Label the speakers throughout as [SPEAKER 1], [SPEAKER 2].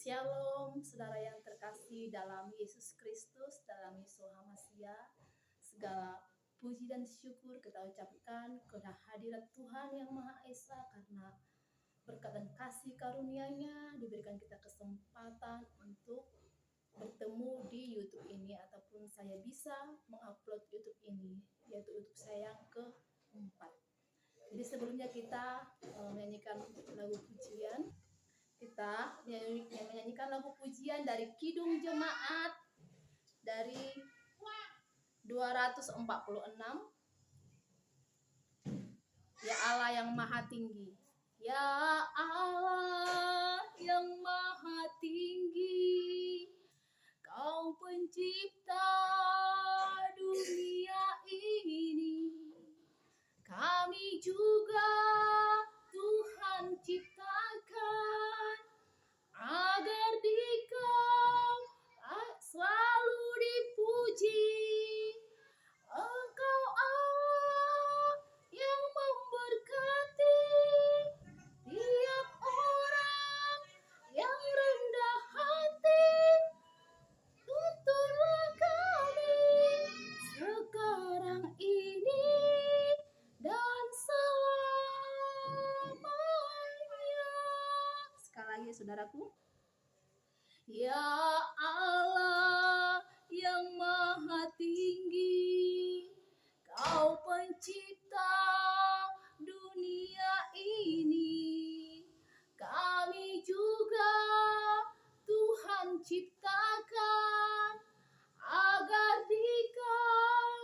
[SPEAKER 1] Shalom, saudara yang terkasih dalam Yesus Kristus, dalam Yeshua Hamasiah. Segala puji dan syukur kita ucapkan kepada hadirat Tuhan yang Maha Esa, karena berkat dan kasih karunia-Nya diberikan kita kesempatan untuk bertemu di YouTube ini, ataupun saya bisa mengupload YouTube ini, yaitu YouTube saya yang keempat. Jadi sebelumnya kita menyanyikan lagu pujian. Kita menyanyikan lagu pujian dari Kidung Jemaat dari 246, Ya Allah yang Maha Tinggi. Ya Allah yang Maha Tinggi, Kau pencipta dunia ini, kami juga Tuhan ciptakan agar Dikau selalu dipuji. Engkau Allah yang memberkati tiap orang yang rendah hati. Tuntunlah kami sekarang ini dan selamanya. Sekali lagi saudaraku. Ya Allah yang Maha Tinggi, Kau pencipta dunia ini, kami juga Tuhan ciptakan agar Dikau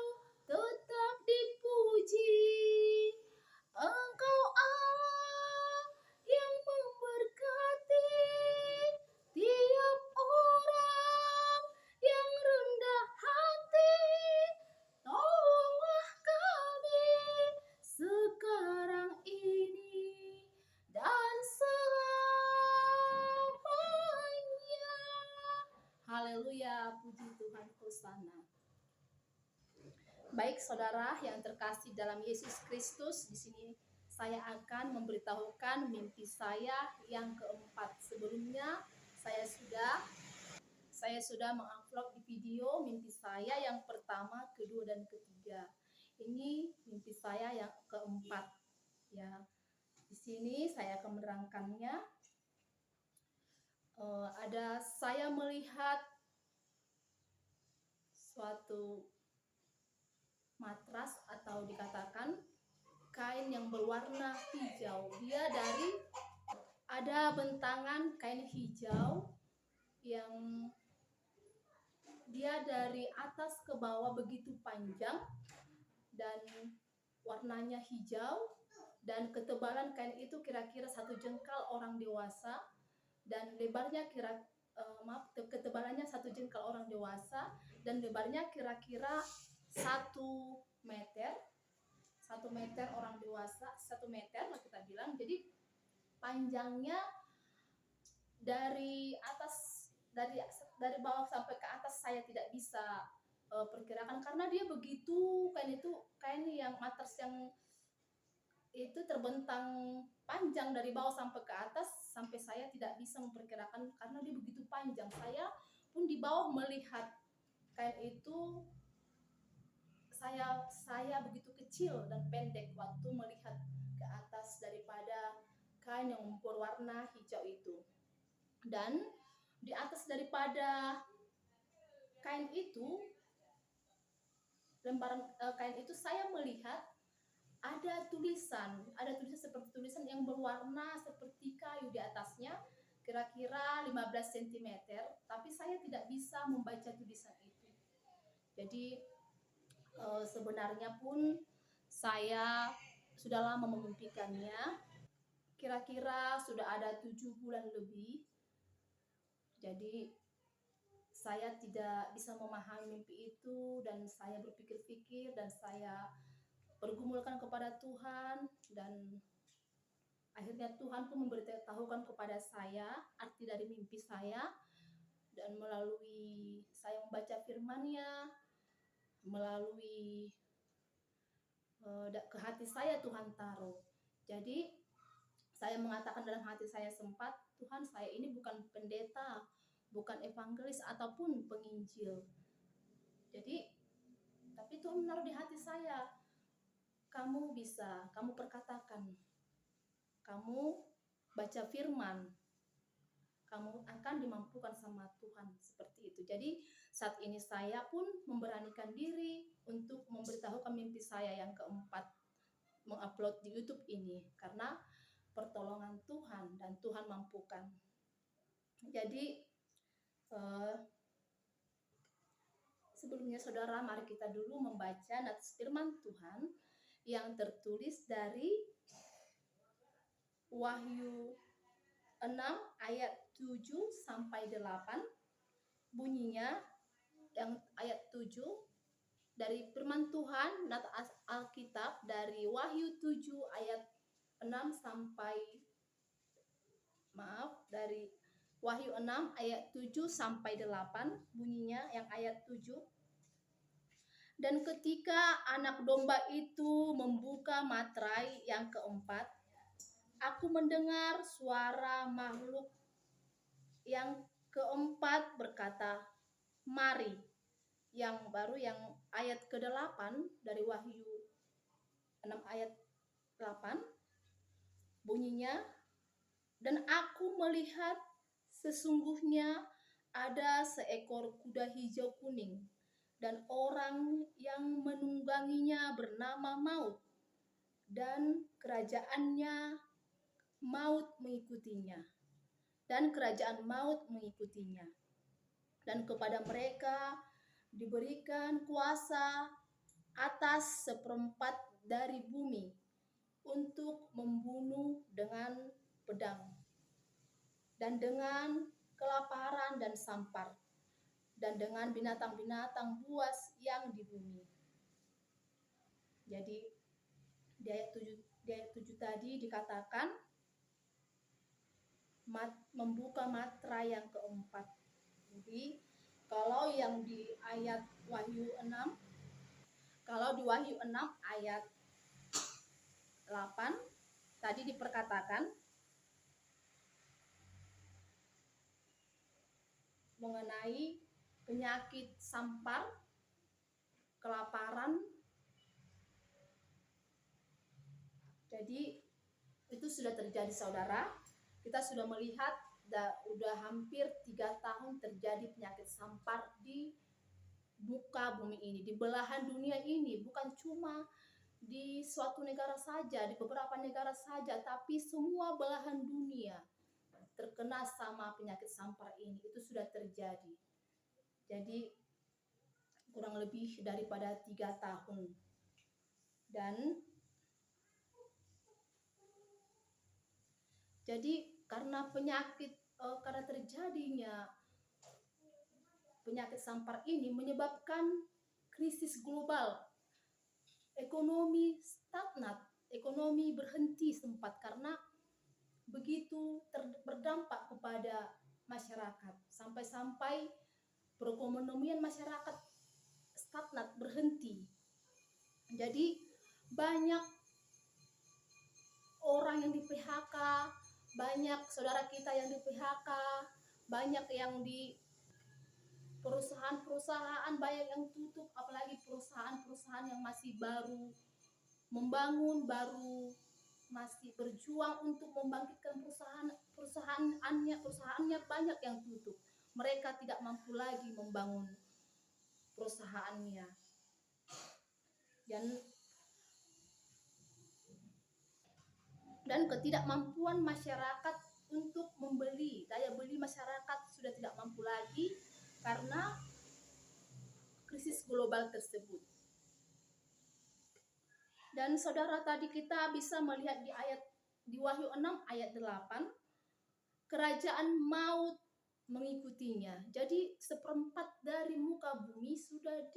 [SPEAKER 1] tetap dipuji. Engkau Allah yang memberkati tiap orang yang rendah hati. Tolonglah kami sekarang ini dan selamanya. Haleluya, puji Tuhan, hosana. Baik saudara yang terkasih dalam Yesus Kristus, di sini saya akan memberitahukan mimpi saya yang keempat. Sebelumnya saya sudah mengupload di video mimpi saya yang pertama, kedua, dan ketiga. Ini mimpi saya yang keempat. Ya, di sini saya akan menerangkannya. Ada saya melihat suatu matras atau dikatakan kain yang berwarna hijau. Ada bentangan kain hijau yang dia dari atas ke bawah begitu panjang dan warnanya hijau, dan ketebalan kain itu kira-kira 1 jengkal orang dewasa, dan lebarnya ketebalannya 1 jengkal orang dewasa, dan lebarnya kira-kira 1 meter. 1 meter orang dewasa, 1 meter lah kita bilang. Jadi panjangnya dari bawah sampai ke atas saya tidak bisa perkirakan, karena dia begitu, kain yang matras yang itu terbentang panjang dari bawah sampai ke atas, sampai saya tidak bisa memperkirakan karena dia begitu panjang. Saya pun di bawah melihat kain itu, saya begitu kecil dan pendek waktu melihat ke atas daripada kain yang berwarna hijau itu. Dan di atas daripada kain itu, lembaran kain itu, saya melihat ada tulisan seperti tulisan yang berwarna seperti kayu di atasnya, kira-kira 15 cm, tapi saya tidak bisa membaca tulisan itu. Jadi sebenarnya pun saya sudah lama memimpikannya, kira-kira sudah ada 7 bulan lebih. Jadi saya tidak bisa memahami mimpi itu, dan saya berpikir-pikir dan saya pergumulkan kepada Tuhan, dan akhirnya Tuhan pun memberitahukan kepada saya arti dari mimpi saya, dan melalui saya membaca firman-Nya, melalui ke hati saya Tuhan taruh. Jadi saya mengatakan dalam hati saya sempat, Tuhan, saya ini bukan pendeta, bukan evangelis ataupun penginjil. Jadi, tapi Tuhan menaruh di hati saya, kamu bisa, kamu perkatakan, kamu baca firman, kamu akan dimampukan sama Tuhan, seperti itu. Jadi saat ini saya pun memberanikan diri untuk memberitahukan mimpi saya yang keempat, mengupload di YouTube ini, karena pertolongan Tuhan dan Tuhan mampukan. Jadi sebelumnya saudara, mari kita dulu membaca nats firman Tuhan yang tertulis dari Wahyu 6 ayat 7 sampai 8. Bunyinya yang ayat 7 dari firman Tuhan, nats Alkitab dari Wahyu 7 ayat 6 sampai dari Wahyu 6 ayat 7 sampai 8. Bunyinya yang ayat 7. Dan ketika anak domba itu membuka materai yang keempat, aku mendengar suara makhluk yang keempat berkata, "Mari." Yang baru yang ayat ke-8 dari Wahyu 6 ayat 8. Bunyinya, dan aku melihat sesungguhnya ada seekor kuda hijau kuning, dan orang yang menungganginya bernama Maut, dan kerajaannya maut mengikutinya, dan kerajaan maut mengikutinya. Dan kepada mereka diberikan kuasa atas seperempat dari bumi untuk membunuh dengan pedang, dan dengan kelaparan dan sampar, dan dengan binatang-binatang buas yang di bumi. Jadi di ayat 7 tadi dikatakan membuka materai yang keempat. Jadi kalau yang di ayat Wahyu 6, kalau di Wahyu 6 ayat 8 tadi diperkatakan mengenai penyakit sampar, kelaparan. Jadi itu sudah terjadi saudara. Kita sudah melihat udah hampir 3 tahun terjadi penyakit sampar di muka bumi ini, di belahan dunia ini, bukan cuma di suatu negara saja, di beberapa negara saja, tapi semua belahan dunia terkena sama penyakit sampar ini. Itu sudah terjadi. Jadi kurang lebih daripada 3 tahun. Dan jadi karena karena terjadinya penyakit sampar ini menyebabkan krisis global, ekonomi stagnat, ekonomi berhenti sempat karena begitu berdampak kepada masyarakat, sampai-sampai perekonomian masyarakat stagnat, berhenti. Jadi banyak orang yang di PHK, banyak saudara kita yang di PHK, banyak yang di perusahaan-perusahaan banyak yang tutup, apalagi perusahaan-perusahaan yang masih baru membangun, baru masih berjuang untuk membangkitkan perusahaannya banyak yang tutup. Mereka tidak mampu lagi membangun perusahaannya. Dan ketidakmampuan masyarakat untuk membeli, daya beli masyarakat sudah tidak mampu lagi karena krisis global tersebut. Dan saudara, tadi kita bisa melihat di Wahyu 6 ayat 8, kerajaan maut mengikutinya. Jadi seperempat dari muka bumi sudah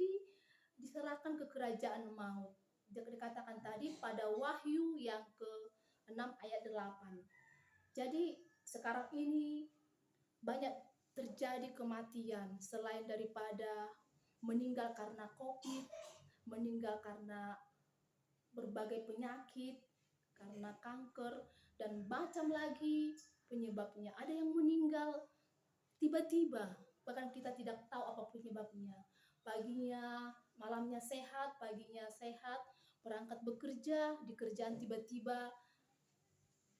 [SPEAKER 1] diserahkan ke kerajaan maut. Dikatakan tadi pada Wahyu yang ke-6 ayat 8. Jadi sekarang ini banyak terjadi kematian selain daripada meninggal karena COVID, meninggal karena berbagai penyakit, karena kanker, dan macam lagi penyebabnya. Ada yang meninggal tiba-tiba, bahkan kita tidak tahu apa penyebabnya. Paginya, malamnya sehat, paginya sehat, berangkat bekerja, di kerjaan tiba-tiba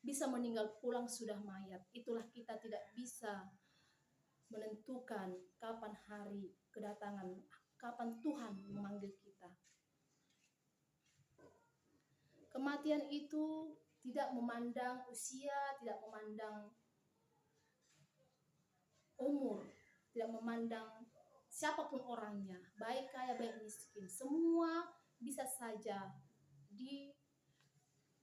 [SPEAKER 1] bisa meninggal, pulang sudah mayat. Itulah kita tidak bisa menentukan kapan hari kedatangan, kapan Tuhan memanggil kita. Kematian itu tidak memandang usia, tidak memandang umur, tidak memandang siapapun orangnya, baik kaya, baik miskin, semua bisa saja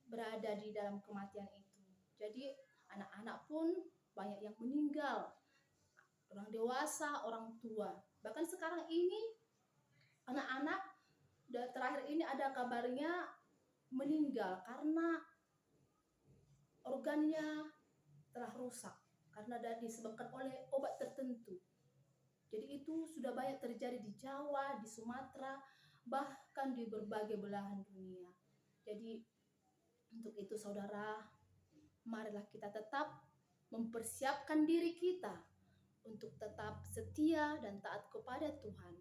[SPEAKER 1] berada di dalam kematian itu. Jadi anak-anak pun banyak yang meninggal, orang dewasa, orang tua. Bahkan sekarang ini anak-anak terakhir ini ada kabarnya meninggal karena organnya telah rusak karena disebabkan oleh obat tertentu. Jadi itu sudah banyak terjadi di Jawa, di Sumatera, bahkan di berbagai belahan dunia. Jadi untuk itu saudara, marilah kita tetap mempersiapkan diri kita untuk tetap setia dan taat kepada Tuhan.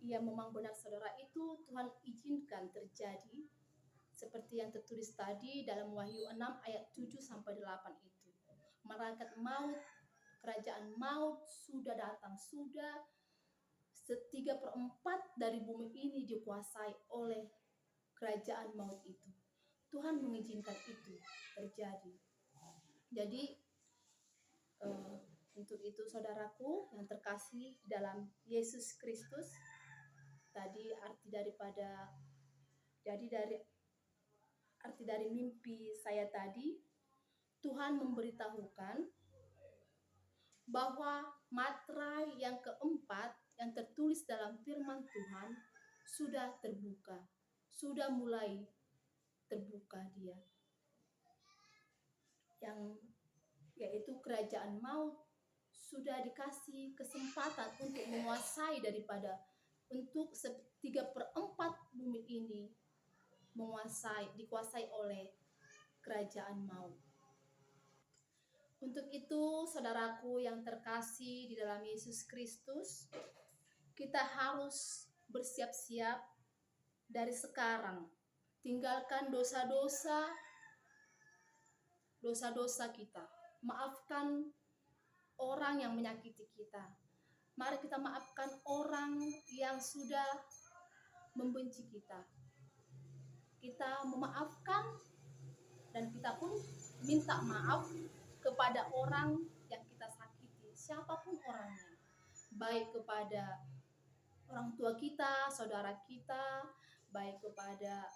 [SPEAKER 1] Ya memang benar saudara, itu Tuhan izinkan terjadi seperti yang tertulis tadi dalam Wahyu 6 ayat 7 sampai 8 itu. Malaikat maut, kerajaan maut sudah datang, sudah 3/4 dari bumi ini dikuasai oleh kerajaan maut itu. Tuhan mengizinkan itu terjadi. Jadi untuk itu saudaraku yang terkasih dalam Yesus Kristus, tadi arti dari mimpi saya tadi, Tuhan memberitahukan bahwa materai yang keempat yang tertulis dalam firman Tuhan sudah terbuka, sudah mulai terbuka dia, yang yaitu kerajaan maut sudah dikasih kesempatan untuk menguasai untuk 3/4 bumi ini dikuasai oleh kerajaan maut. Untuk itu saudaraku yang terkasih di dalam Yesus Kristus, kita harus bersiap-siap dari sekarang. Tinggalkan dosa-dosa kita. Maafkan orang yang menyakiti kita. Mari kita maafkan orang yang sudah membenci kita. Kita memaafkan dan kita pun minta maaf kepada orang yang kita sakiti, siapapun orangnya. Baik kepada orang tua kita, saudara kita, baik kepada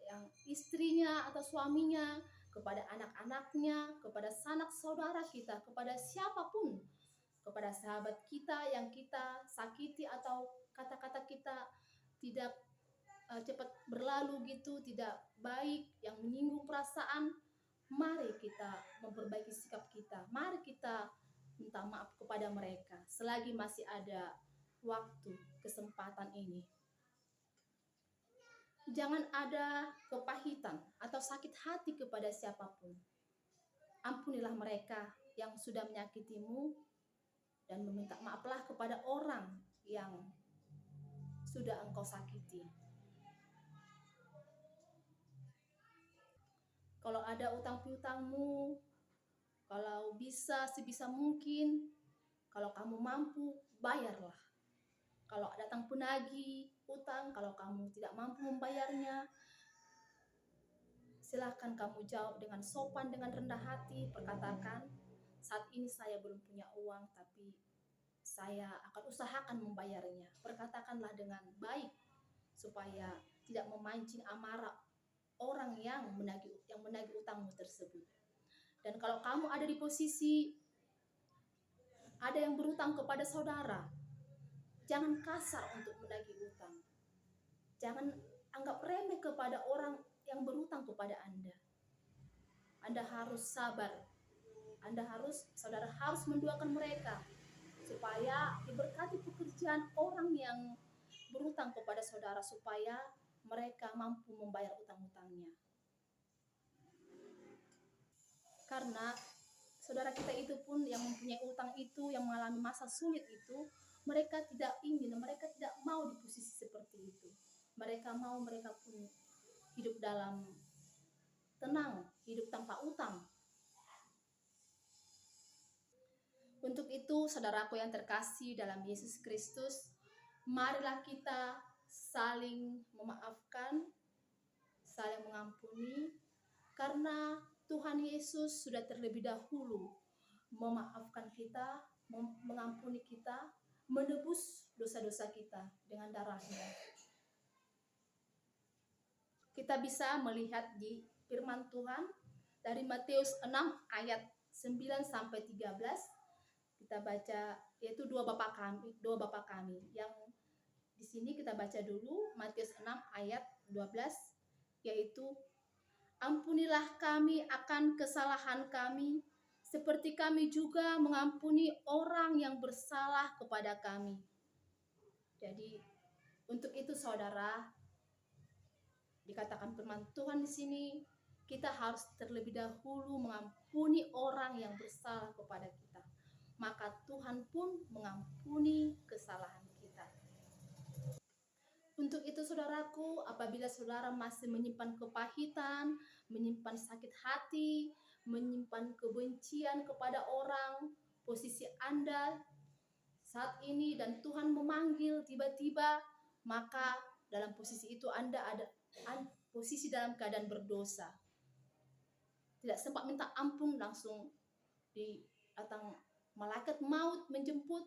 [SPEAKER 1] yang istrinya atau suaminya, kepada anak-anaknya, kepada sanak saudara kita, kepada siapapun, kepada sahabat kita yang kita sakiti atau kata-kata kita tidak cepat berlalu gitu, tidak baik, yang menyinggung perasaan, mari kita memperbaiki sikap kita. Mari kita minta maaf kepada mereka selagi masih ada waktu, kesempatan ini. Jangan ada kepahitan atau sakit hati kepada siapapun. Ampunilah mereka yang sudah menyakitimu dan meminta maaflah kepada orang yang sudah engkau sakiti. Kalau ada utang piutangmu, kalau bisa sebisa mungkin, kalau kamu mampu, bayarlah. Kalau datang penagih utang, kalau kamu tidak mampu membayarnya, silakan kamu jawab dengan sopan, dengan rendah hati, perkatakan, saat ini saya belum punya uang, tapi saya akan usahakan membayarnya. Perkatakanlah dengan baik, supaya tidak memancing amarah orang yang menagih utangmu tersebut. Dan kalau kamu ada di posisi ada yang berutang kepada saudara, jangan kasar untuk menagih utang. Jangan anggap remeh kepada orang yang berutang kepada Anda. Anda harus sabar. Saudara harus mendoakan mereka supaya diberkati pekerjaan orang yang berutang kepada saudara, supaya mereka mampu membayar utang-utangnya. Karena saudara kita itu pun yang mempunyai utang itu, yang mengalami masa sulit itu, mereka tidak ingin, mereka tidak mau di posisi seperti itu. Mereka mau mereka pun hidup dalam tenang, hidup tanpa utang. Untuk itu, saudaraku yang terkasih dalam Yesus Kristus, marilah kita saling memaafkan, saling mengampuni, karena Tuhan Yesus sudah terlebih dahulu memaafkan kita, mengampuni kita, menebus dosa-dosa kita dengan darahnya. Kita bisa melihat di firman Tuhan dari Matius 6 ayat 9 sampai 13. Kita baca, yaitu dua Bapa kami. Yang di sini kita baca dulu Matius 6 ayat 12, yaitu ampunilah kami akan kesalahan kami, seperti kami juga mengampuni orang yang bersalah kepada kami. Jadi untuk itu saudara, dikatakan firman Tuhan di sini, kita harus terlebih dahulu mengampuni orang yang bersalah kepada kita. Maka Tuhan pun mengampuni kesalahan kita. Untuk itu saudaraku, apabila saudara masih menyimpan kepahitan, menyimpan sakit hati, menyimpan kebencian kepada orang, posisi Anda saat ini dan Tuhan memanggil tiba-tiba, maka dalam posisi itu Anda ada posisi dalam keadaan berdosa. Tidak sempat minta ampun, langsung datang malaikat maut menjemput,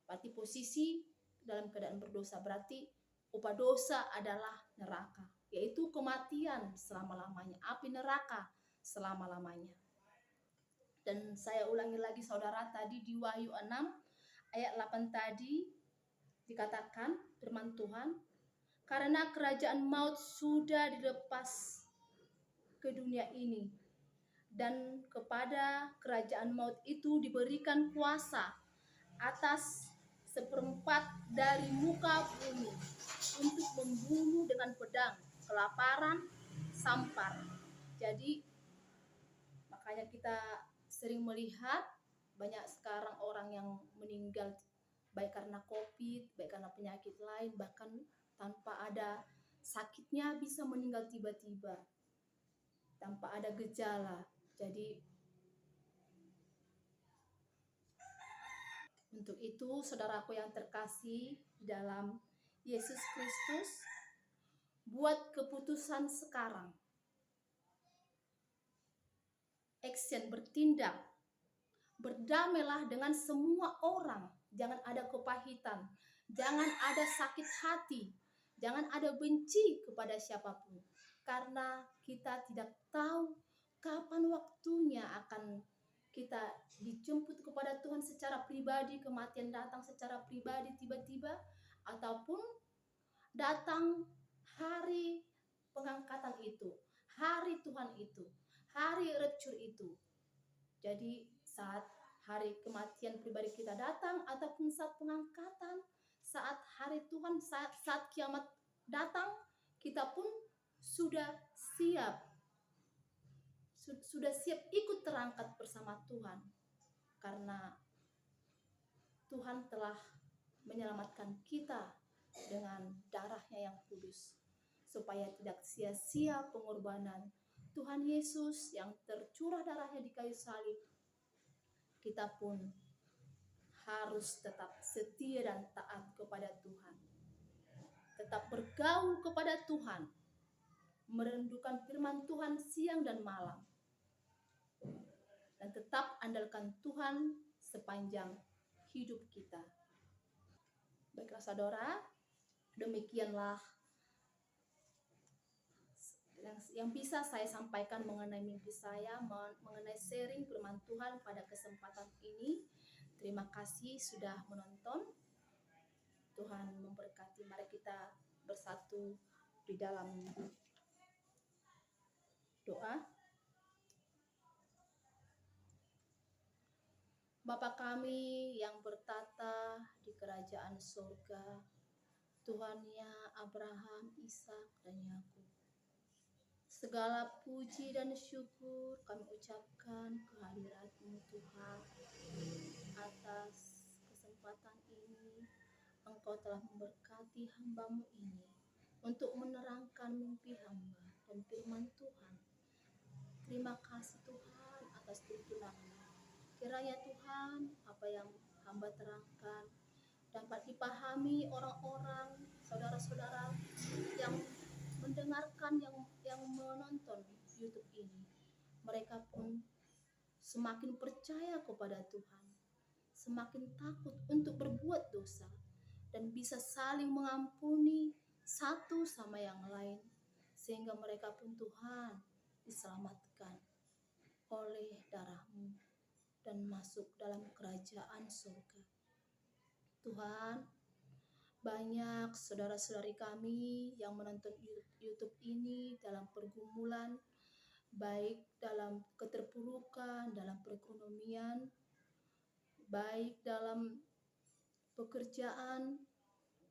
[SPEAKER 1] berarti posisi dalam keadaan berdosa. Berarti upah dosa adalah neraka, yaitu kematian selama-lamanya, api neraka selama-lamanya. Dan saya ulangi lagi saudara, tadi di Wahyu 6 ayat 8 tadi dikatakan firman Tuhan, karena kerajaan maut sudah dilepas ke dunia ini, dan kepada kerajaan maut itu diberikan kuasa atas 1/4 dari muka bumi untuk membunuh dengan pedang, kelaparan, sampar. Jadi makanya kita sering melihat banyak sekarang orang yang meninggal baik karena COVID, baik karena penyakit lain, bahkan tanpa ada sakitnya bisa meninggal tiba-tiba tanpa ada gejala. Jadi untuk itu saudaraku yang terkasih dalam Yesus Kristus, buat keputusan sekarang. Action, bertindak. Berdamailah dengan semua orang. Jangan ada kepahitan, jangan ada sakit hati, jangan ada benci kepada siapapun. Karena kita tidak tahu kapan waktunya akan kita dijemput kepada Tuhan secara pribadi, kematian datang secara pribadi tiba-tiba, ataupun datang hari pengangkatan itu, hari Tuhan itu, hari rapture itu. Jadi saat hari kematian pribadi kita datang, ataupun saat pengangkatan, saat hari Tuhan, saat kiamat datang, kita pun sudah siap ikut terangkat bersama Tuhan, karena Tuhan telah menyelamatkan kita dengan darahnya yang kudus, supaya tidak sia-sia pengorbanan Tuhan Yesus yang tercurah darahnya di kayu salib. Kita pun harus tetap setia dan taat kepada Tuhan, tetap bergaul kepada Tuhan, merendukan firman Tuhan siang dan malam, dan tetap andalkan Tuhan sepanjang hidup kita. Baiklah saudara, demikianlah yang bisa saya sampaikan mengenai mimpi saya, mengenai sharing firman Tuhan pada kesempatan ini. Terima kasih sudah menonton. Tuhan memberkati. Mari kita bersatu di dalam doa. Bapa kami yang bertata di kerajaan surga, Tuhannya Abraham, Ishak, dan Yakub, Segala puji dan syukur kami ucapkan kehadirat-Mu Tuhan. Atas kesempatan ini, Engkau telah memberkati hamba-Mu ini untuk menerangkan mimpi hamba dan firman Tuhan. Terima kasih Tuhan atas tuntunan-Mu. Kiranya Tuhan, apa yang hamba terangkan dapat dipahami orang-orang, saudara-saudara yang mendengarkan, yang menonton YouTube ini. Mereka pun semakin percaya kepada Tuhan, semakin takut untuk berbuat dosa, dan bisa saling mengampuni satu sama yang lain, sehingga mereka pun Tuhan diselamatkan oleh darah-Mu dan masuk dalam kerajaan surga. Tuhan, banyak saudara-saudari kami yang menonton YouTube ini dalam pergumulan, baik dalam keterpurukan, dalam perekonomian, baik dalam pekerjaan,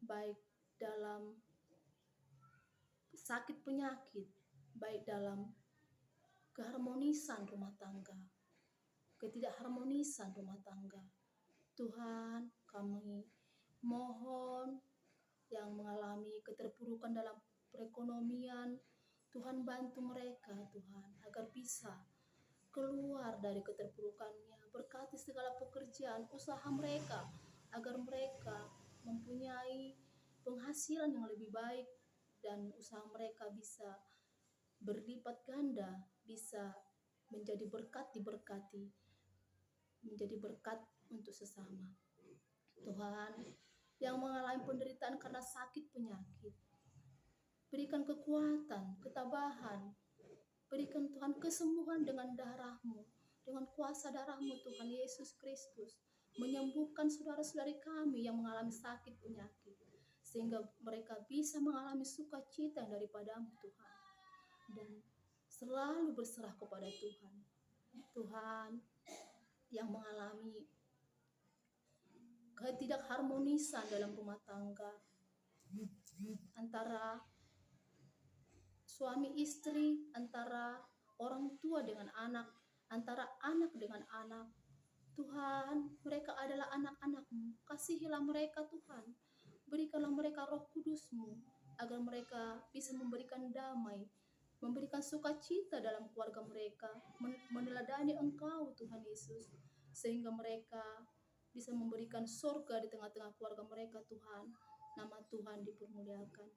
[SPEAKER 1] baik dalam sakit penyakit, baik dalam keharmonisan rumah tangga, ketidakharmonisan rumah tangga. Tuhan, kami mohon yang mengalami keterpurukan dalam perekonomian, Tuhan bantu mereka Tuhan agar bisa keluar dari keterpurukannya. Berkati segala pekerjaan usaha mereka agar mereka mempunyai penghasilan yang lebih baik dan usaha mereka bisa berlipat ganda, bisa menjadi berkat diberkati, menjadi berkat untuk sesama. Tuhan, yang mengalami penderitaan karena sakit penyakit, berikan kekuatan, ketabahan, berikan Tuhan kesembuhan dengan darah-Mu, dengan kuasa darah-Mu Tuhan Yesus Kristus, menyembuhkan saudara-saudari kami yang mengalami sakit penyakit, sehingga mereka bisa mengalami sukacita daripada-Mu Tuhan, dan selalu berserah kepada Tuhan. Tuhan, yang mengalami ketidakharmonisan dalam rumah tangga antara suami istri, antara orang tua dengan anak, antara anak dengan anak. Tuhan, mereka adalah anak-anak-Mu. Kasihilah mereka Tuhan. Berikanlah mereka Roh Kudus-Mu agar mereka bisa memberikan damai, memberikan sukacita dalam keluarga mereka, meneladani Engkau Tuhan Yesus, sehingga mereka bisa memberikan surga di tengah-tengah keluarga mereka Tuhan. Nama Tuhan dipermuliakan.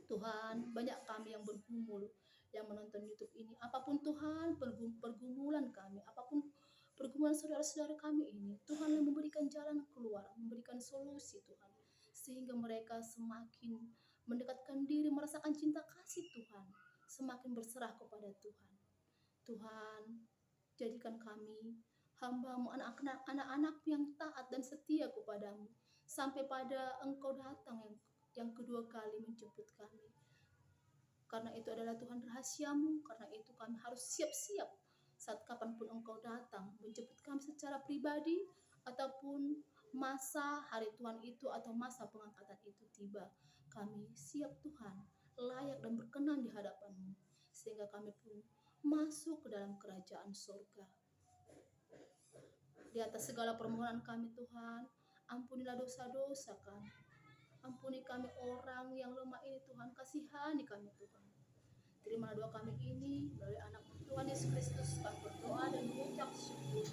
[SPEAKER 1] Tuhan, banyak kami yang bergumul, yang menonton YouTube ini. Apapun Tuhan pergumulan kami, apapun pergumulan saudara-saudara kami ini, Tuhan yang memberikan jalan keluar, memberikan solusi Tuhan, sehingga mereka semakin mendekatkan diri, merasakan cinta kasih Tuhan, semakin berserah kepada Tuhan. Tuhan, jadikan kami hamba-Mu, anak-anak yang taat dan setia kepada-Mu, sampai pada Engkau datang yang kedua kali menjemput kami. Karena itu adalah Tuhan rahasia-Mu, karena itu kami harus siap-siap saat kapanpun Engkau datang menjemput kami secara pribadi, ataupun masa hari Tuhan itu atau masa pengangkatan itu tiba. Kami siap Tuhan, layak dan berkenan di hadapan-Mu, sehingga kami pun masuk ke dalam kerajaan surga. Di atas segala permohonan kami Tuhan, ampunilah dosa-dosa kami. Ampuni kami orang yang lemah ini Tuhan, kasihani kami Tuhan. Terima doa kami ini melalui anak Tuhan Yesus Kristus, kami berdoa dan mengucap syukur.